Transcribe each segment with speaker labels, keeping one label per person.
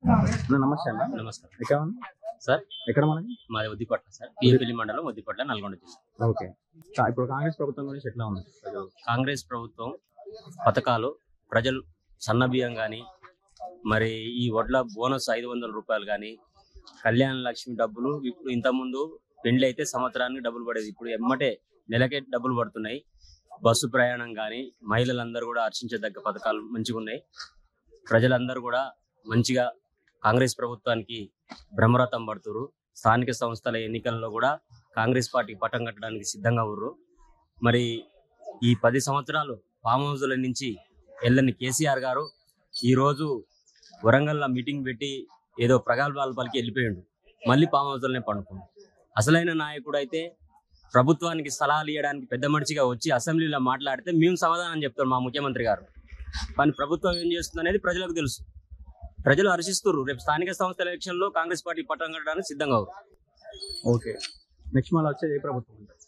Speaker 1: నమస్తే అన్న.
Speaker 2: నమస్కారం
Speaker 1: ఎక్కడ ఉంది
Speaker 2: సార్.
Speaker 1: ఎక్కడ మనది?
Speaker 2: మాది ఉద్దిపట్ల సార్, పిఎపల్లి మండలం ఉద్దిపట్ల, నల్గొండ జిల్లా.
Speaker 1: ఓకే. ఇప్పుడు కాంగ్రెస్ ప్రభుత్వం గురించి ఎట్లా ఉంది?
Speaker 2: కాంగ్రెస్ ప్రభుత్వం పథకాలు ప్రజలు సన్నబియ్యం కానీ, మరి ఈ వడ్ల బోనస్ 500 రూపాయలు కానీ, కళ్యాణ లక్ష్మి డబ్బులు, ఇప్పుడు ఇంతకుముందు పెండ్లి అయితే సంవత్సరానికి డబ్బులు పడేది, ఇప్పుడు ఎమ్మటే నెలకే డబ్బులు పడుతున్నాయి. బస్సు ప్రయాణం కానీ, మహిళలందరూ కూడా హర్షించదగ్గ పథకాలు మంచిగా ఉన్నాయి. ప్రజలందరూ కూడా మంచిగా కాంగ్రెస్ ప్రభుత్వానికి బ్రహ్మరథం పడుతురు. స్థానిక సంస్థల ఎన్నికల్లో కూడా కాంగ్రెస్ పార్టీ పట్టం కట్టడానికి సిద్ధంగా ఉర్రు. మరి ఈ 10 సంవత్సరాలు ఫామ్ హౌస్ల నుంచి వెళ్ళని కేసీఆర్ గారు ఈరోజు వరంగల్లో మీటింగ్ పెట్టి ఏదో ప్రగల్భాలు పలికి వెళ్ళిపోయిండు. మళ్ళీ ఫామ్ హౌస్లనే పండుకుండు. అసలైన నాయకుడు అయితే ప్రభుత్వానికి సలహాలు ఇవ్వడానికి పెద్ద మనిషిగా వచ్చి అసెంబ్లీలో మాట్లాడితే మేము సమాధానం చెప్తాం మా ముఖ్యమంత్రి గారు. కానీ ప్రభుత్వం ఏం చేస్తుంది అనేది ప్రజలకు తెలుసు. ప్రజలు హర్షిస్తున్నారు. రేపు స్థానిక సంస్థల ఎలక్షన్లో కాంగ్రెస్ పార్టీ పట్టం కట్టడానికి సిద్ధంగా ఉన్నారు.
Speaker 1: ఓకే. నెక్స్ట్ మళ్ళీ వచ్చేది ఏ ప్రభుత్వం ఉంటుంది?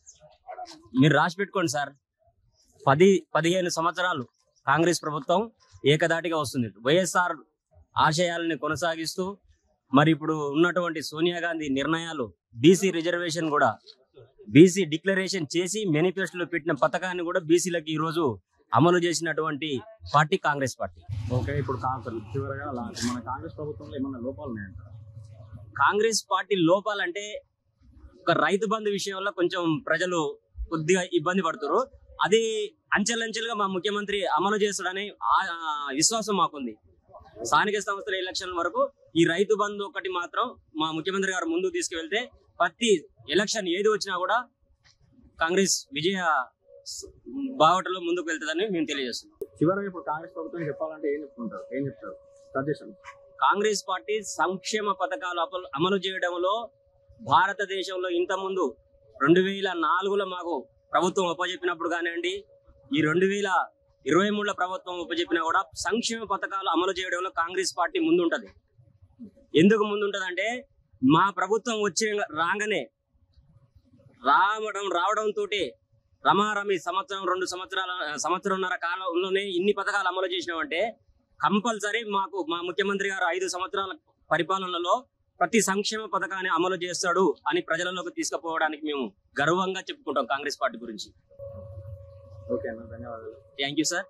Speaker 2: మీరు రాసి పెట్టుకోండి సార్. 10-15 సంవత్సరాలు కాంగ్రెస్ ప్రభుత్వం ఏకదాటిగా వస్తుంది. వైఎస్ఆర్ ఆశయాలని కొనసాగిస్తూ మరి ఇప్పుడు ఉన్నటువంటి సోనియా గాంధీ నిర్ణయాలు, బీసీ రిజర్వేషన్ కూడా, బీసీ డిక్లరేషన్ చేసి మేనిఫెస్టోలో పెట్టిన పథకాన్ని కూడా బీసీలకు ఈరోజు అమలు చేసినటువంటి పార్టీ కాంగ్రెస్ పార్టీ.
Speaker 1: ఓకే. ఇప్పుడు చివరగా మన కాంగ్రెస్ ప్రభుత్వంలో ఏమన్నా లోపాలు ఉన్నాయంటారా?
Speaker 2: కాంగ్రెస్ పార్టీ లోపాలంటే ఒక రైతు బంధు విషయంలో కొంచెం ప్రజలు కొద్దిగా ఇబ్బంది పడుతున్నారు. అది అంచెలంచెలుగా మా ముఖ్యమంత్రి అమలు చేస్తాడని విశ్వాసం మాకుంది. స్థానిక సంస్థల ఎలక్షన్ వరకు ఈ రైతు బంధు ఒకటి మాత్రం మా ముఖ్యమంత్రి గారు ముందుకు తీసుకువెళ్తే ప్రతి ఎలక్షన్ ఏది వచ్చినా కూడా కాంగ్రెస్ విజయ బావటలో ముందుకు వెళ్తుందని మేము తెలియజేస్తున్నాం.
Speaker 1: చివరగా ఇప్పుడు కాంగ్రెస్ ప్రభుత్వం చెప్పాలంటే ఏం చెప్తారు సజెషన్?
Speaker 2: కాంగ్రెస్ పార్టీ సంక్షేమ పథకాలు అమలు చేయడంలో భారతదేశంలో ఇంతకుముందు 2004లో మాకు ప్రభుత్వం ఉపజెప్పినప్పుడు కానివ్వండి, ఈ 2023లో ప్రభుత్వం ఉపజెప్పినా కూడా సంక్షేమ పథకాలు అమలు చేయడంలో కాంగ్రెస్ పార్టీ ముందుంటది. ఎందుకు ముందుంటది అంటే మా ప్రభుత్వం రావడం తోటి రమారమి సంవత్సరంన్నర కాలంలోనే ఇన్ని పథకాలు అమలు చేసినామంటే కంపల్సరీ మా ముఖ్యమంత్రి గారు 5 సంవత్సరాల పరిపాలనలో ప్రతి సంక్షేమ పథకాన్ని అమలు చేస్తాడు అని ప్రజలలోకి తీసుకుపోవడానికి మేము గర్వంగా చెప్పుకుంటాం కాంగ్రెస్ పార్టీ గురించి.
Speaker 1: ఓకే అన్న, ధన్యవాదాలు.
Speaker 2: Thank you sir.